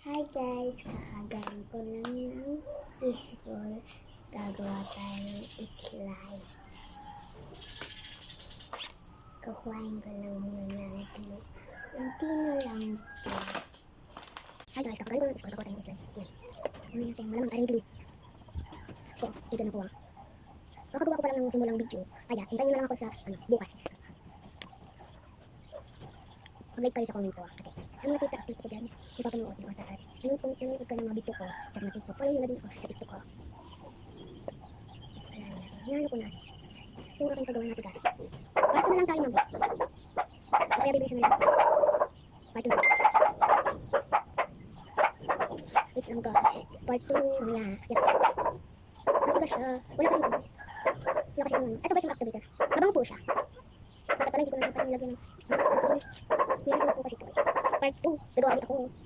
Hi guys! Kakagaling ko lang ng school. Gagawa tayo slide. Kukuhain ko lang muna ng glue. Kunti na lang ito. Hi guys! Kakagaling ko ng school. Gagawa tayo ng slide. Yan. Ano natin? Malamang aring glue. Ko, ito na po ah. Kakagawa ko pa lang ng simulang video. Kaya, hintayin nyo na lang ako sa bukas. Mag-like kayo sa comment ko ah. Ate, saan mo nakita update ko dyan? Ipapanood niyo ata. Nanonood ka ng mga video ko sa mga TikTok. Follow nyo na din ako sa TikTok ko. Hinahalo ko na. Ito yung aking paggawa natin guys. Part 2 na lang tayo mamaya. Kaya bibilisan na lang. Part 2 na. Wait lang guys. Part 2 mamaya. Yan. Matigas siya. Wala kasi yung wala kasi yung ito guys yung activator. Mabango po siya. Dapat pala hindi ko na pala nilagyan ng meron ko po kasi ito eh. Part 2. Gagawa ulit ako.